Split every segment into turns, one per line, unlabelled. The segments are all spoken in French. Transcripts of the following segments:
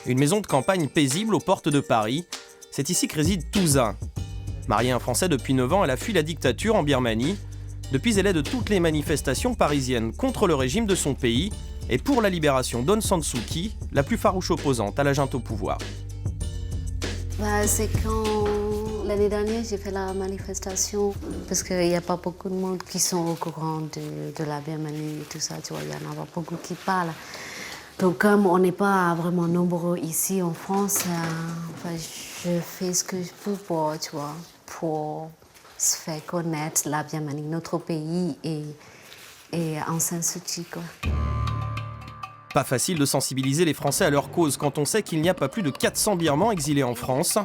Une maison de campagne paisible aux portes de Paris. C'est ici que réside Touza. Mariée à un Français depuis 9 ans, elle a fui la dictature en Birmanie. Depuis, elle aide toutes les manifestations parisiennes contre le régime de son pays et pour la libération d'Aung San Suu Kyi, la plus farouche opposante à la junte au pouvoir.
C'est quand l'année dernière j'ai fait la manifestation parce qu'il n'y a pas beaucoup de monde qui sont au courant de la Birmanie et tout ça, tu vois, il y en a pas beaucoup qui parlent. Donc comme on n'est pas vraiment nombreux ici en France, je fais ce que je peux pour, tu vois, pour se faire connaître la Birmanie, notre pays et Aung San Suu Kyi, quoi.
Pas facile de sensibiliser les Français à leur cause quand on sait qu'il n'y a pas plus de 400 Birmans exilés en France.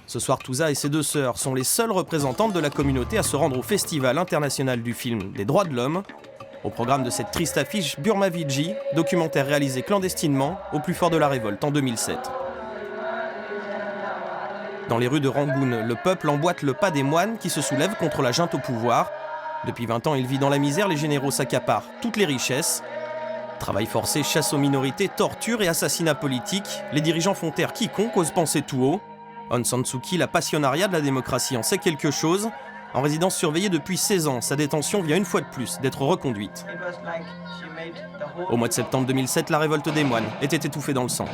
Ce soir, Touza et ses 2 sœurs sont les seules représentantes de la communauté à se rendre au Festival international du film des droits de l'homme. Au programme de cette triste affiche, Burma Viji, documentaire réalisé clandestinement au plus fort de la révolte en 2007. Dans les rues de Rangoon, le peuple emboîte le pas des moines qui se soulèvent contre la junte au pouvoir. Depuis 20 ans, il vit dans la misère, les généraux s'accaparent toutes les richesses. Travail forcé, chasse aux minorités, torture et assassinat politique, les dirigeants font taire quiconque ose penser tout haut. Aung San Suu Kyi, la passionnariat de la démocratie, en sait quelque chose. En résidence surveillée depuis 16 ans, sa détention vient une fois de plus d'être reconduite. Au mois de septembre 2007, la révolte des moines était étouffée dans le sang.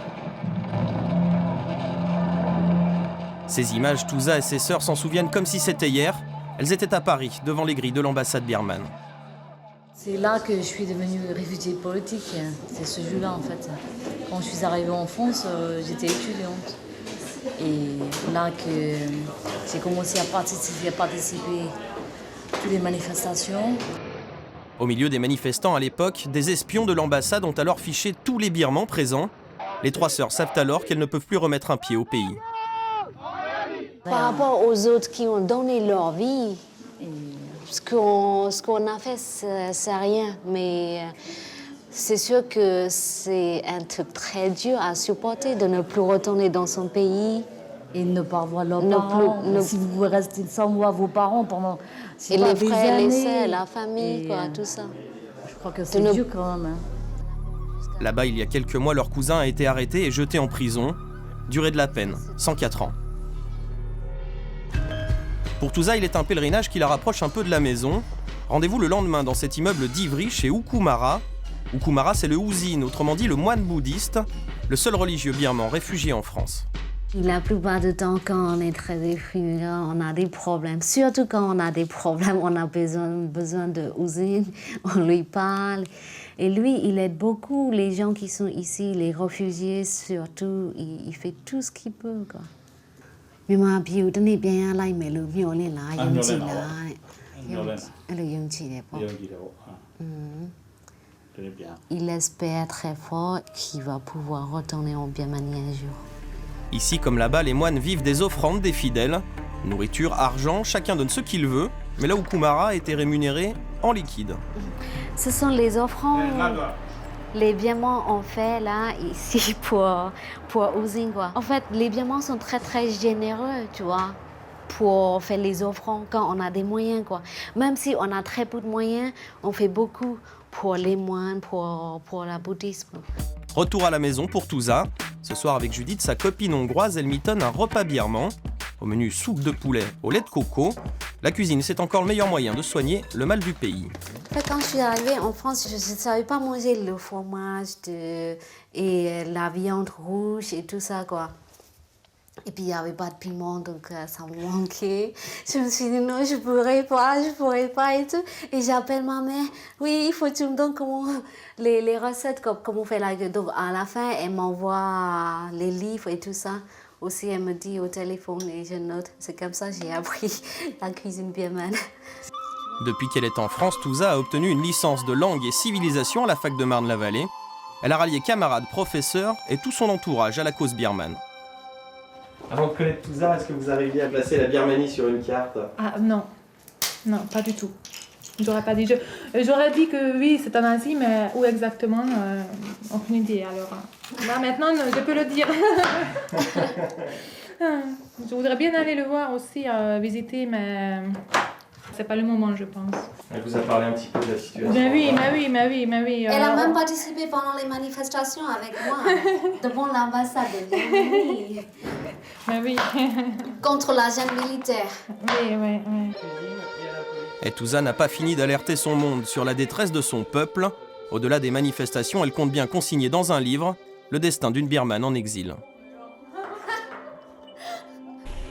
Ces images, Touza et ses sœurs s'en souviennent comme si c'était hier. Elles étaient à Paris, devant les grilles de l'ambassade birmane.
C'est là que je suis devenue réfugiée politique, c'est ce jour-là en fait. Quand je suis arrivée en France, j'étais étudiante. Et là que j'ai commencé à participer à toutes les manifestations.
Au milieu des manifestants à l'époque, des espions de l'ambassade ont alors fiché tous les Birmans présents. Les 3 sœurs savent alors qu'elles ne peuvent plus remettre un pied au pays.
Par rapport aux autres qui ont donné leur vie, ce qu'on a fait, c'est rien, mais c'est sûr que c'est un truc très dur à supporter de ne plus retourner dans son pays.
Et ne pas voir leurs parents. Si vous pouvez rester sans voir vos parents pendant
et les frères, les sœurs, la famille, quoi, tout ça.
Je crois que c'est dur quand même.
Là-bas, il y a quelques mois, leur cousin a été arrêté et jeté en prison. Durée de la peine, 104 ans. Pour Touza, il est un pèlerinage qui la rapproche un peu de la maison. Rendez-vous le lendemain dans cet immeuble d'Ivry chez Ukumara. Ukumara, c'est le Ouzin, autrement dit le moine bouddhiste, le seul religieux birman réfugié en France.
La plupart du temps, quand on est très réfugié, on a des problèmes. Surtout quand on a des problèmes, on a besoin de Ouzin, on lui parle. Et lui, il aide beaucoup les gens qui sont ici, les réfugiés surtout. Il fait tout ce qu'il peut, quoi. Il espère très fort qu'il va pouvoir retourner en Birmanie un jour.
Ici comme là-bas, les moines vivent des offrandes des fidèles. Nourriture, argent, chacun donne ce qu'il veut. Mais là où Kumara était rémunéré en liquide.
Ce sont les offrandes. Les Birmans ont fait là, ici, pour Ouzin, quoi. En fait, les Birmans sont très, très généreux, tu vois, pour faire les offrandes quand on a des moyens, quoi. Même si on a très peu de moyens, on fait beaucoup pour les moines, pour la bouddhisme.
Retour à la maison pour Touza. Ce soir, avec Judith, sa copine hongroise, elle mitonne un repas birman. Au menu soupe de poulet au lait de coco. La cuisine, c'est encore le meilleur moyen de soigner le mal du pays.
En fait, quand je suis arrivée en France, je ne savais pas manger le fromage et la viande rouge et tout ça, quoi. Et puis, il n'y avait pas de piment, donc ça me manquait. Je me suis dit, non, je pourrais pas et tout. Et j'appelle ma mère, oui, il faut que tu me donnes les recettes, comment on fait la gueule. Donc, à la fin, elle m'envoie les livres et tout ça. Aussi, elle me dit au téléphone et je note. C'est comme ça que j'ai appris la cuisine birmane.
Depuis qu'elle est en France, Touza a obtenu une licence de langue et civilisation à la fac de Marne-la-Vallée. Elle a rallié camarades, professeurs et tout son entourage à la cause birmane. Avant de connaître Touza, est-ce que vous arriviez à placer la Birmanie sur une carte?
Ah non, non, pas du tout. J'aurais pas dit. J'aurais dit que oui, c'est en Asie, mais où exactement, aucune idée. Alors là maintenant, je peux le dire. Je voudrais bien aller le voir aussi, visiter, mais c'est pas le moment, je pense.
Elle vous a parlé un petit peu de la situation.
Mais oui.
Elle a même participé pendant les manifestations avec moi, devant l'ambassade de Roumanie,
Mais oui.
contre la junte militaire.
Oui.
Et Touza n'a pas fini d'alerter son monde sur la détresse de son peuple. Au-delà des manifestations, elle compte bien consigner dans un livre le destin d'une Birmane en exil.